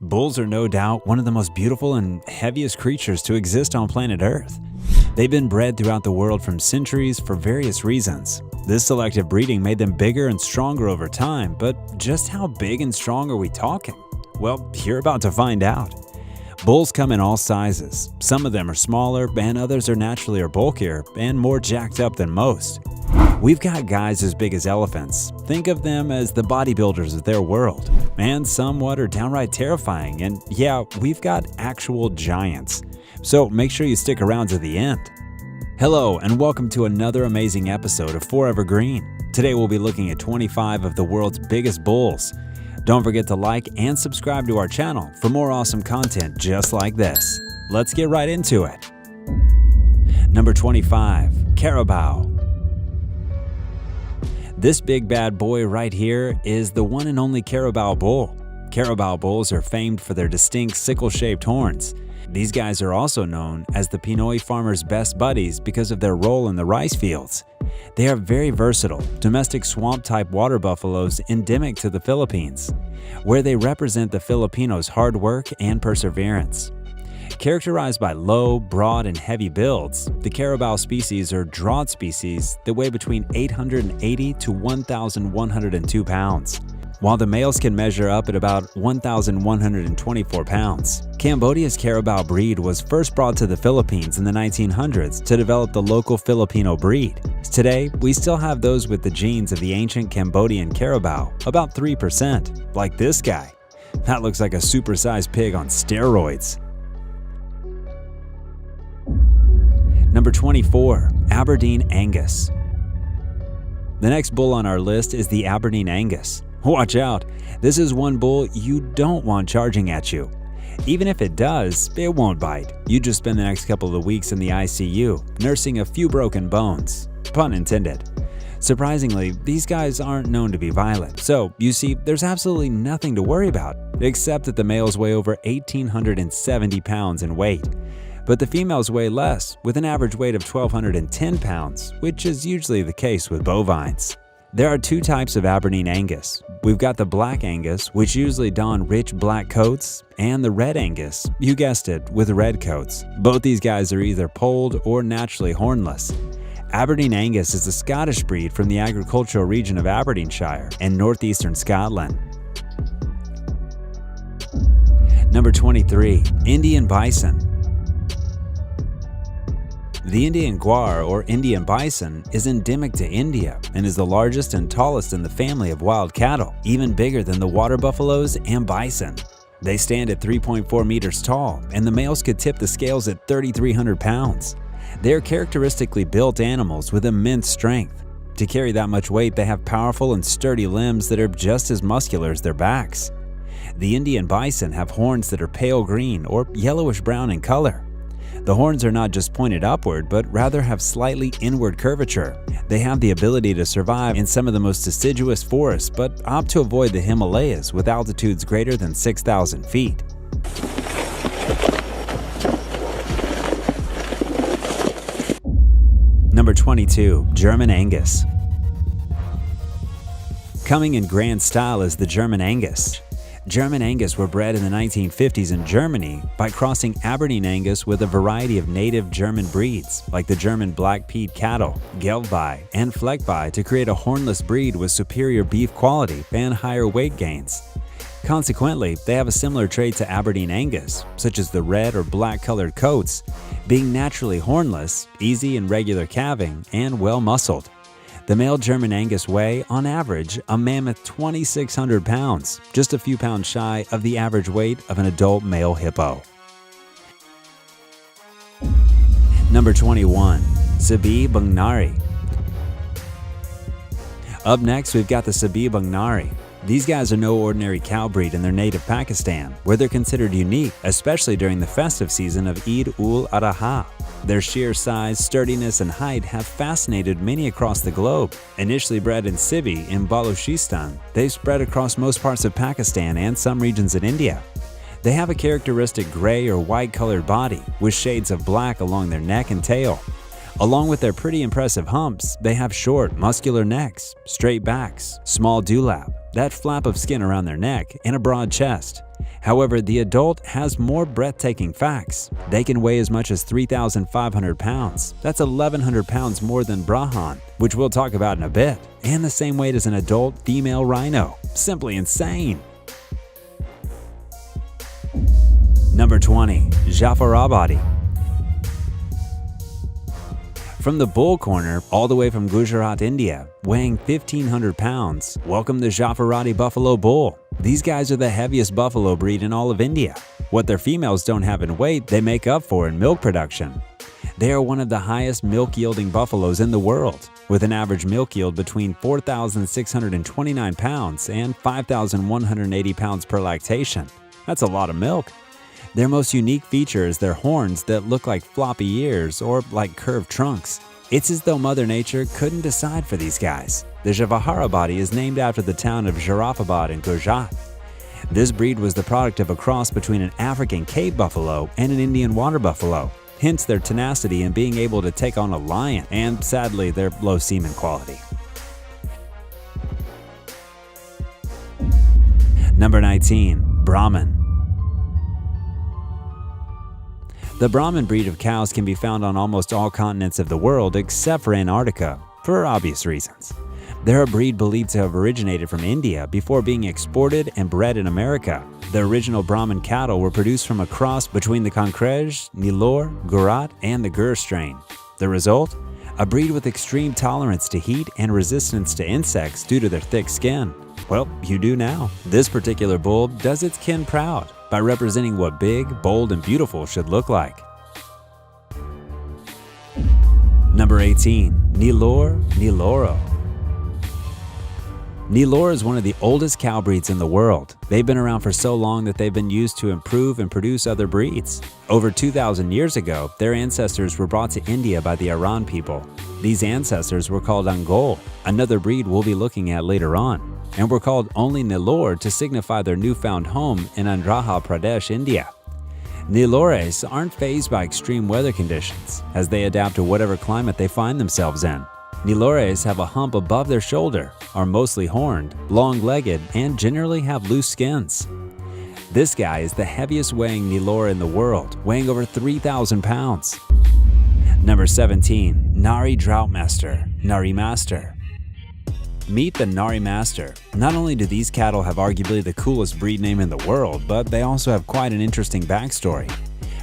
Bulls are no doubt one of the most beautiful and heaviest creatures to exist on planet Earth. They've been bred throughout the world for centuries for various reasons. This selective breeding made them bigger and stronger over time, but just how big and strong are we talking? Well, you're about to find out. Bulls come in all sizes. Some of them are smaller, and others are naturally bulkier and more jacked up than most. We've got guys as big as elephants. Think of them as the bodybuilders of their world. And somewhat are downright terrifying, and yeah, we've got actual giants. So make sure you stick around to the end. Hello, and welcome to another amazing episode of Forever Green. Today we'll be looking at 25 of the world's biggest bulls. Don't forget to like and subscribe to our channel for more awesome content just like this. Let's get right into it. Number 25. Carabao. This big bad boy right here is the one and only Carabao bull. Carabao bulls are famed for their distinct sickle-shaped horns. These guys are also known as the Pinoy farmer's best buddies because of their role in the rice fields. They are very versatile, domestic swamp-type water buffaloes endemic to the Philippines, where they represent the Filipinos' hard work and perseverance. Characterized by low, broad, and heavy builds, the Carabao species are drought species that weigh between 880 to 1,102 pounds, while the males can measure up at about 1,124 pounds. Cambodia's Carabao breed was first brought to the Philippines in the 1900s to develop the local Filipino breed. Today, we still have those with the genes of the ancient Cambodian Carabao, about 3%, like this guy. That looks like a supersized pig on steroids. Number 24. Aberdeen Angus. The next bull on our list is the Aberdeen Angus. Watch out, this is one bull you don't want charging at you. Even if it does, it won't bite. You just spend the next couple of weeks in the ICU, nursing a few broken bones. Pun intended. Surprisingly, these guys aren't known to be violent, so you see, there's absolutely nothing to worry about, except that the males weigh over 1,870 pounds in weight. But the females weigh less, with an average weight of 1,210 pounds, which is usually the case with bovines. There are two types of Aberdeen Angus. We've got the Black Angus, which usually don rich black coats, and the Red Angus, you guessed it, with red coats. Both these guys are either polled or naturally hornless. Aberdeen Angus is a Scottish breed from the agricultural region of Aberdeenshire and northeastern Scotland. Number 23. Indian Bison. The Indian gaur, or Indian bison, is endemic to India and is the largest and tallest in the family of wild cattle, even bigger than the water buffaloes and bison. They stand at 3.4 meters tall, and the males could tip the scales at 3,300 pounds. They are characteristically built animals with immense strength. To carry that much weight, they have powerful and sturdy limbs that are just as muscular as their backs. The Indian bison have horns that are pale green or yellowish-brown in color. The horns are not just pointed upward, but rather have slightly inward curvature. They have the ability to survive in some of the most deciduous forests, but opt to avoid the Himalayas with altitudes greater than 6,000 feet. Number 22. German Angus. Coming in grand style is the German Angus. German Angus were bred in the 1950s in Germany by crossing Aberdeen Angus with a variety of native German breeds, like the German Black Pied cattle, Gelbei, and Fleckbei, to create a hornless breed with superior beef quality and higher weight gains. Consequently, they have a similar trait to Aberdeen Angus, such as the red or black colored coats, being naturally hornless, easy and regular calving, and well muscled. The male German Angus weigh, on average, a mammoth 2,600 pounds, just a few pounds shy of the average weight of an adult male hippo. Number 21. Sabi Bangnari. Up next, we've got the Sabi Bangnari. These guys are no ordinary cow breed in their native Pakistan, where they're considered unique, especially during the festive season of Eid-ul-Adha. Their sheer size, sturdiness, and height have fascinated many across the globe. Initially bred in Sibi in Balochistan, they've spread across most parts of Pakistan and some regions in India. They have a characteristic gray or white-colored body with shades of black along their neck and tail. Along with their pretty impressive humps, they have short, muscular necks, straight backs, small dewlap, that flap of skin around their neck, and a broad chest. However, the adult has more breathtaking facts. They can weigh as much as 3,500 pounds. That's 1,100 pounds more than Brahman, which we'll talk about in a bit, and the same weight as an adult female rhino. Simply insane. Number 20. Jafarabadi. From the bull corner, all the way from Gujarat, India, weighing 1,500 pounds, welcome the Jafarabadi Buffalo Bull. These guys are the heaviest buffalo breed in all of India. What their females don't have in weight, they make up for in milk production. They are one of the highest milk-yielding buffaloes in the world, with an average milk yield between 4,629 pounds and 5,180 pounds per lactation. That's a lot of milk. Their most unique feature is their horns that look like floppy ears or like curved trunks. It's as though Mother Nature couldn't decide for these guys. The Jafarabadi is named after the town of Jarafabad in Gujarat. This breed was the product of a cross between an African cave buffalo and an Indian water buffalo, hence their tenacity in being able to take on a lion and, sadly, their low semen quality. Number 19. Brahman. The Brahman breed of cows can be found on almost all continents of the world except for Antarctica, for obvious reasons. They're a breed believed to have originated from India before being exported and bred in America. The original Brahman cattle were produced from a cross between the Kankrej, Nellore, Gujarat, and the Gur strain. The result? A breed with extreme tolerance to heat and resistance to insects due to their thick skin. Well, you do now. This particular bull does its kin proud by representing what big, bold, and beautiful should look like. Number 18. Nellore Nelloro. Nellore is one of the oldest cow breeds in the world. They've been around for so long that they've been used to improve and produce other breeds. Over 2,000 years ago, their ancestors were brought to India by the Aran people. These ancestors were called Angol, another breed we'll be looking at later on, and were called only Nellore to signify their newfound home in Andhra Pradesh, India. Nellores aren't fazed by extreme weather conditions, as they adapt to whatever climate they find themselves in. Nellores have a hump above their shoulder, are mostly horned, long-legged, and generally have loose skins. This guy is the heaviest weighing Nellore in the world, weighing over 3,000 pounds. Number 17. Nari Droughtmaster, Nari Master. Meet the Nari Master. Not only do these cattle have arguably the coolest breed name in the world, but they also have quite an interesting backstory.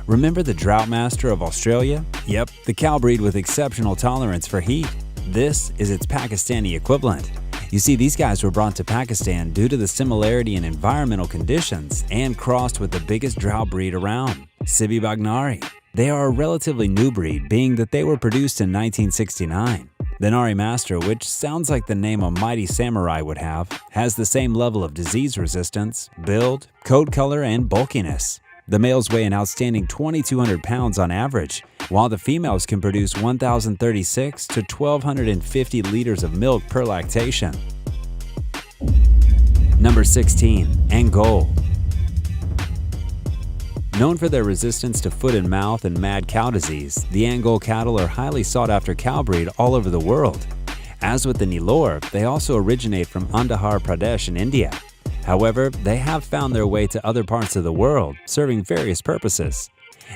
Remember the Droughtmaster of Australia? Yep, the cow breed with exceptional tolerance for heat. This is its Pakistani equivalent. You see, these guys were brought to Pakistan due to the similarity in environmental conditions and crossed with the biggest drought breed around, Sibhi Bagnari. They are a relatively new breed, being that they were produced in 1969. The Nari Master, which sounds like the name a mighty samurai would have, has the same level of disease resistance, build, coat color, and bulkiness. The males weigh an outstanding 2,200 pounds on average, while the females can produce 1,036 to 1,250 liters of milk per lactation. Number 16. Angol. Known for their resistance to foot and mouth and mad cow disease, the Angol cattle are highly sought-after cow breed all over the world. As with the Nellore, they also originate from Andhra Pradesh in India. However, they have found their way to other parts of the world, serving various purposes.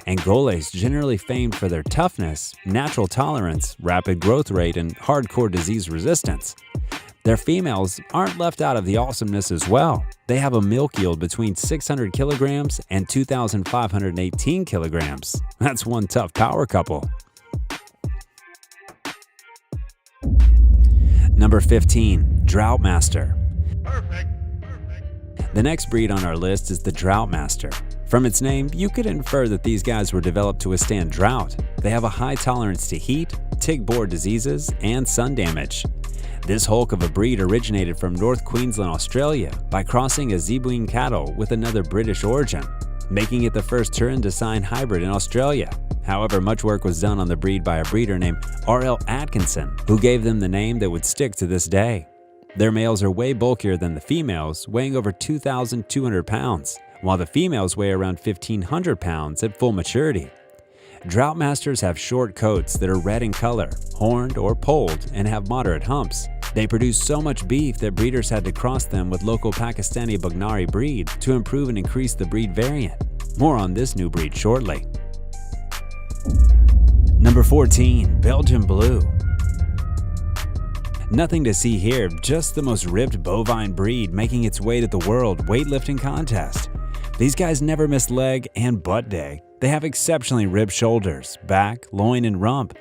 Angoles generally famed for their toughness, natural tolerance, rapid growth rate, and hardcore disease resistance. Their females aren't left out of the awesomeness as well. They have a milk yield between 600 kilograms and 2,518 kilograms. That's one tough power couple. Number 15. Droughtmaster. Perfect. The next breed on our list is the Droughtmaster. From its name, you could infer that these guys were developed to withstand drought. They have a high tolerance to heat, tick-borne diseases, and sun damage. This hulk of a breed originated from North Queensland, Australia, by crossing a Zebuin cattle with another British origin, making it the first Turin Design hybrid in Australia. However, much work was done on the breed by a breeder named R.L. Atkinson, who gave them the name that would stick to this day. Their males are way bulkier than the females, weighing over 2,200 pounds, while the females weigh around 1,500 pounds at full maturity. Droughtmasters have short coats that are red in color, horned or polled, and have moderate humps. They produce so much beef that breeders had to cross them with local Pakistani Baghnari breed to improve and increase the breed variant. More on this new breed shortly. Number 14. Belgian Blue. Nothing to see here, just the most ripped bovine breed making its way to the world weightlifting contest. These guys never miss leg and butt day. They have exceptionally ripped shoulders, back, loin, and rump.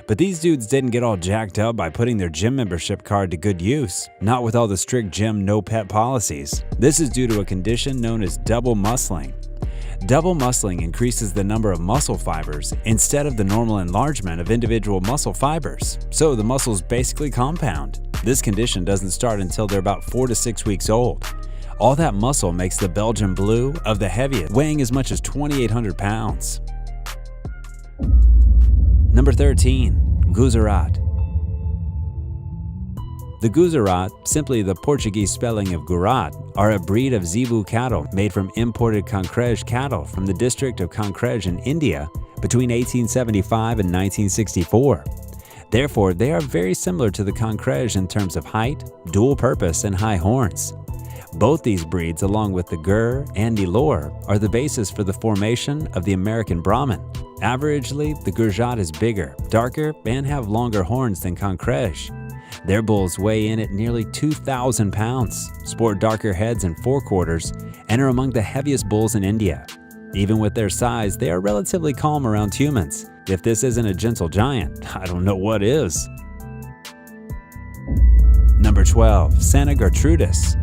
But these dudes didn't get all jacked up by putting their gym membership card to good use, not with all the strict gym no-pet policies. This is due to a condition known as double muscling. Double muscling increases the number of muscle fibers instead of the normal enlargement of individual muscle fibers, so the muscles basically compound. This condition doesn't start until they're about 4 to 6 weeks old. All that muscle makes the Belgian Blue of the heaviest, weighing as much as 2,800 pounds. Number 13. Guzarat. The Guzarat, simply the Portuguese spelling of Gurat, are a breed of Zebu cattle made from imported Concrej cattle from the district of Concrej in India between 1875 and 1964. Therefore, they are very similar to the Concrej in terms of height, dual purpose, and high horns. Both these breeds, along with the Gur and Nilor, are the basis for the formation of the American Brahman. Averagely, the Gujarat is bigger, darker, and have longer horns than Concrej. Their bulls weigh in at nearly 2,000 pounds, sport darker heads and forequarters, and are among the heaviest bulls in India. Even with their size, they are relatively calm around humans. If this isn't a gentle giant, I don't know what is. Number 12. Santa Gertrudis.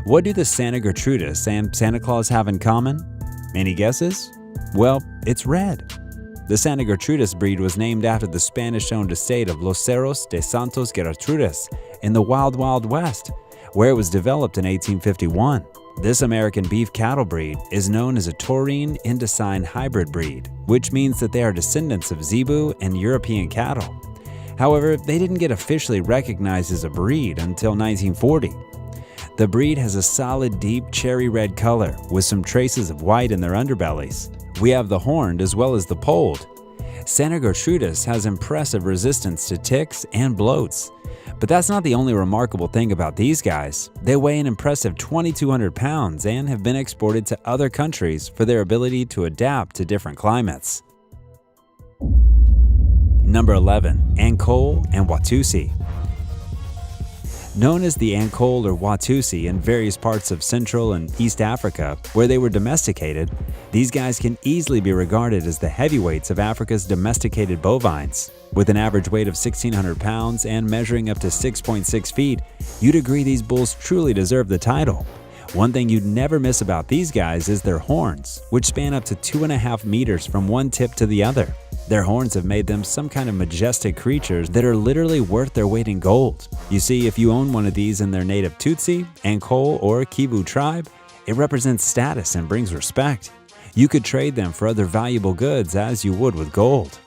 What do the Santa Gertrudis and Santa Claus have in common? Any guesses? Well, it's red. The Santa Gertrudis breed was named after the Spanish-owned estate of Los Cerros de Santos Gertrudis in the Wild Wild West, where it was developed in 1851. This American beef cattle breed is known as a Taurine Indocine hybrid breed, which means that they are descendants of Zebu and European cattle. However, they didn't get officially recognized as a breed until 1940. The breed has a solid deep cherry red color with some traces of white in their underbellies. We have the horned as well as the polled. Santa Gertrudis has impressive resistance to ticks and bloats. But that's not the only remarkable thing about these guys. They weigh an impressive 2,200 pounds and have been exported to other countries for their ability to adapt to different climates. Number 11. Ankole and Watusi. Known as the Ankole or Watusi in various parts of Central and East Africa where they were domesticated, these guys can easily be regarded as the heavyweights of Africa's domesticated bovines. With an average weight of 1,600 pounds and measuring up to 6.6 feet, you'd agree these bulls truly deserve the title. One thing you'd never miss about these guys is their horns, which span up to 2.5 meters from one tip to the other. Their horns have made them some kind of majestic creatures that are literally worth their weight in gold. You see, if you own one of these in their native Tutsi, Ankole, or Kivu tribe, it represents status and brings respect. You could trade them for other valuable goods as you would with gold.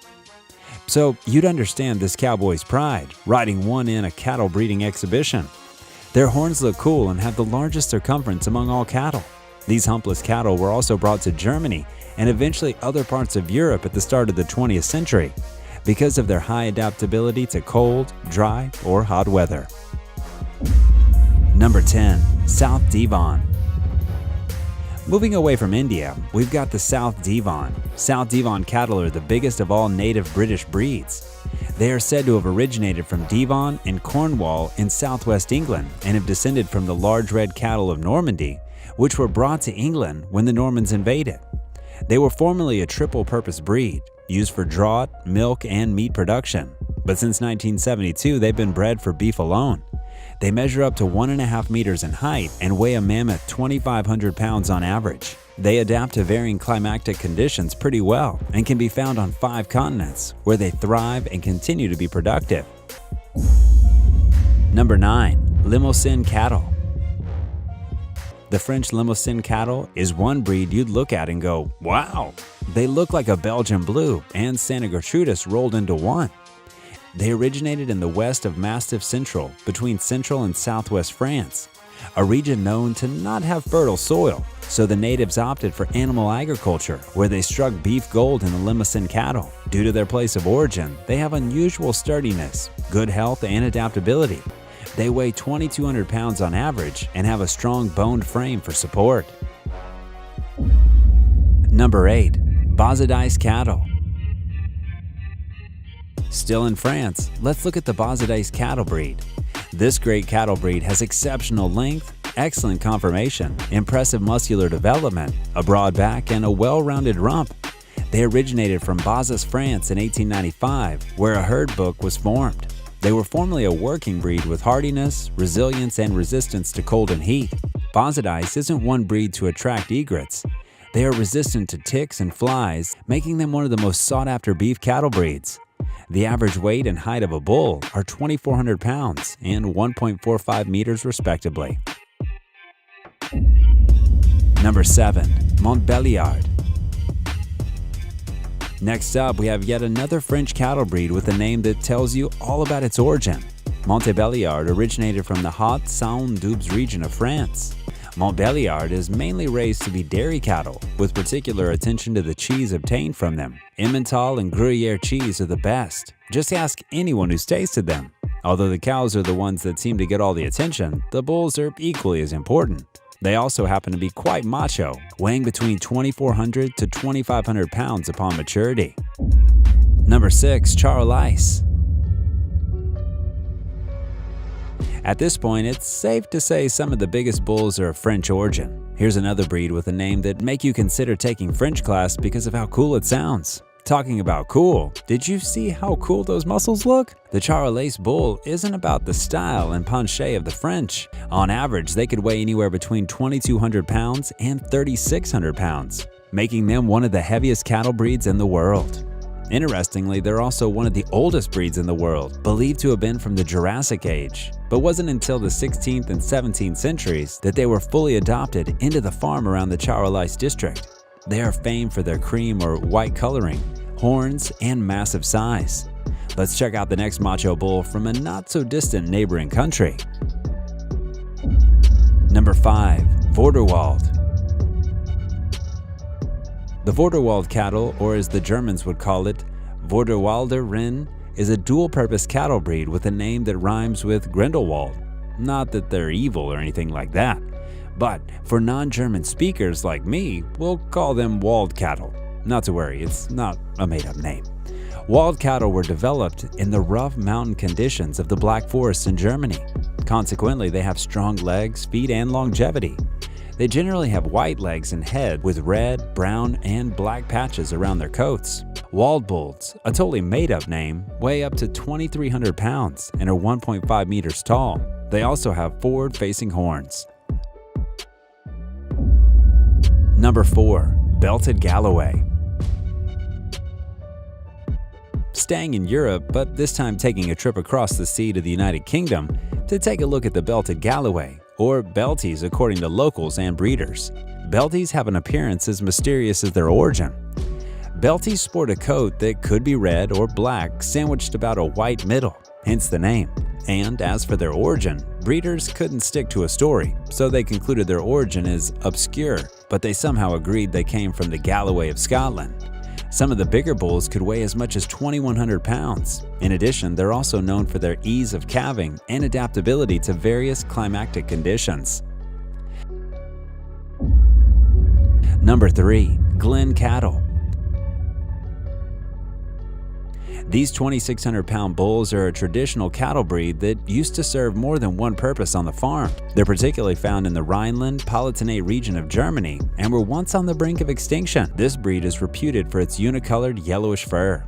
So you'd understand this cowboy's pride, riding one in a cattle breeding exhibition. Their horns look cool and have the largest circumference among all cattle. These humpless cattle were also brought to Germany and eventually other parts of Europe at the start of the 20th century because of their high adaptability to cold, dry, or hot weather. Number 10. South Devon. Moving away from India, we've got the South Devon. South Devon cattle are the biggest of all native British breeds. They are said to have originated from Devon and Cornwall in southwest England and have descended from the large red cattle of Normandy, which were brought to England when the Normans invaded. They were formerly a triple-purpose breed, used for draught, milk, and meat production. But since 1972, they've been bred for beef alone. They measure up to 1.5 meters in height and weigh a mammoth 2,500 pounds on average. They adapt to varying climatic conditions pretty well and can be found on 5 continents, where they thrive and continue to be productive. Number 9. Limousin cattle. The French Limousin cattle is one breed you'd look at and go, wow! They look like a Belgian Blue and Santa Gertrudis rolled into one. They originated in the west of Mastiff Central, between central and southwest France. a region known to not have fertile soil, so the natives opted for animal agriculture, where they struck beef gold in the Limousin cattle. Due to their place of origin, they have unusual sturdiness, good health, and adaptability. They weigh 2,200 pounds on average and have a strong boned frame for support. Number 8. Bozadais cattle. Still in France, let's look at the Bozadais cattle breed. This great cattle breed has exceptional length, excellent conformation, impressive muscular development, a broad back, and a well-rounded rump. They originated from Bazas, France in 1895, where a herd book was formed. They were formerly a working breed with hardiness, resilience, and resistance to cold and heat. Bozadais isn't one breed to attract egrets. They are resistant to ticks and flies, making them one of the most sought-after beef cattle breeds. The average weight and height of a bull are 2,400 pounds and 1.45 meters respectively. Number 7. Montbéliard. Next up, we have yet another French cattle breed with a name that tells you all about its origin. Montbéliard originated from the Haute-Saône-Doubs region of France. Montbéliard is mainly raised to be dairy cattle, with particular attention to the cheese obtained from them. Emmental and Gruyère cheese are the best. Just ask anyone who's tasted them. Although the cows are the ones that seem to get all the attention, the bulls are equally as important. They also happen to be quite macho, weighing between 2,400 to 2,500 pounds upon maturity. Number 6. Charolais. At this point, it's safe to say some of the biggest bulls are of French origin. Here's another breed with a name that make you consider taking French class because of how cool it sounds. Talking about cool, did you see how cool those muscles look? The Charolais bull isn't about the style and penché of the French. On average, they could weigh anywhere between 2,200 pounds and 3,600 pounds, making them one of the heaviest cattle breeds in the world. Interestingly, they're also one of the oldest breeds in the world, believed to have been from the Jurassic Age. But wasn't until the 16th and 17th centuries that they were fully adopted into the farm around the Charolais district. They are famed for their cream or white coloring, horns, and massive size. Let's check out the next macho bull from a not-so-distant neighboring country. Number 5. Vorderwald. The Vorderwald cattle, or as the Germans would call it, Vorderwalder Rind, is a dual-purpose cattle breed with a name that rhymes with Grindelwald. Not that they're evil or anything like that, but for non-German speakers like me, we'll call them walled cattle. Not to worry, it's not a made-up name. Walled cattle were developed in the rough mountain conditions of the Black Forest in Germany. Consequently, they have strong legs, feet, and longevity. They generally have white legs and head with red, brown, and black patches around their coats. Walled bulls, a totally made-up name, weigh up to 2,300 pounds and are 1.5 meters tall. They also have forward-facing horns. Number 4. Belted Galloway. Staying in Europe, but this time taking a trip across the sea to the United Kingdom to take a look at the Belted Galloway, or Belties according to locals and breeders. Belties have an appearance as mysterious as their origin. Belties sport a coat that could be red or black, sandwiched about a white middle, hence the name. And as for their origin, breeders couldn't stick to a story, so they concluded their origin is obscure, but they somehow agreed they came from the Galloway of Scotland. Some of the bigger bulls could weigh as much as 2,100 pounds. In addition, they're also known for their ease of calving and adaptability to various climatic conditions. Number 3. Glen cattle. These 2,600-pound bulls are a traditional cattle breed that used to serve more than one purpose on the farm. They're particularly found in the Rhineland-Palatinate region of Germany and were once on the brink of extinction. This breed is reputed for its unicolored yellowish fur.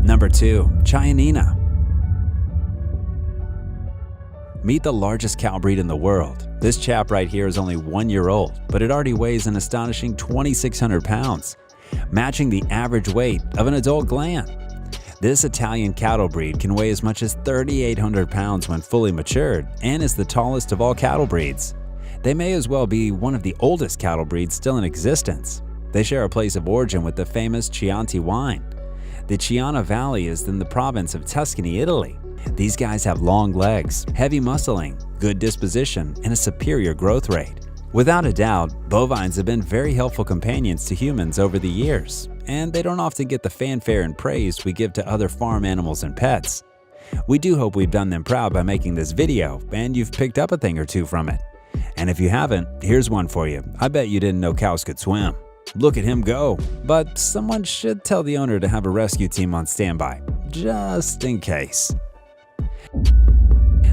Number 2. Chianina. Meet the largest cow breed in the world. This chap right here is only 1 year old, but it already weighs an astonishing 2,600 pounds. Matching the average weight of an adult gland. This Italian cattle breed can weigh as much as 3,800 pounds when fully matured and is the tallest of all cattle breeds. They may as well be one of the oldest cattle breeds still in existence. They share a place of origin with the famous Chianti wine. The Chiana Valley is in the province of Tuscany, Italy. These guys have long legs, heavy muscling, good disposition, and a superior growth rate. Without a doubt, bovines have been very helpful companions to humans over the years, and they don't often get the fanfare and praise we give to other farm animals and pets. We do hope we've done them proud by making this video, and you've picked up a thing or two from it. And if you haven't, here's one for you. I bet you didn't know cows could swim. Look at him go. But someone should tell the owner to have a rescue team on standby, just in case.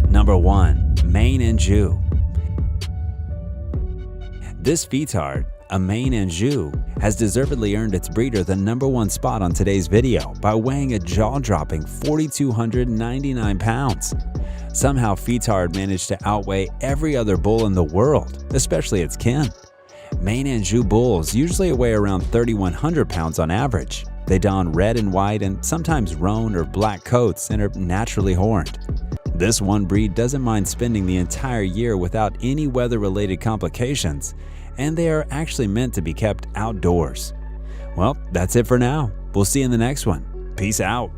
Number 1. Maine Anjou. This Fetard, a Maine Anjou, has deservedly earned its breeder the number 1 spot on today's video by weighing a jaw-dropping 4,299 pounds. Somehow Fetard managed to outweigh every other bull in the world, especially its kin. Maine Anjou bulls usually weigh around 3,100 pounds on average. They don red and white and sometimes roan or black coats and are naturally horned. This one breed doesn't mind spending the entire year without any weather-related complications, and they are actually meant to be kept outdoors. Well, that's it for now. We'll see you in the next one. Peace out.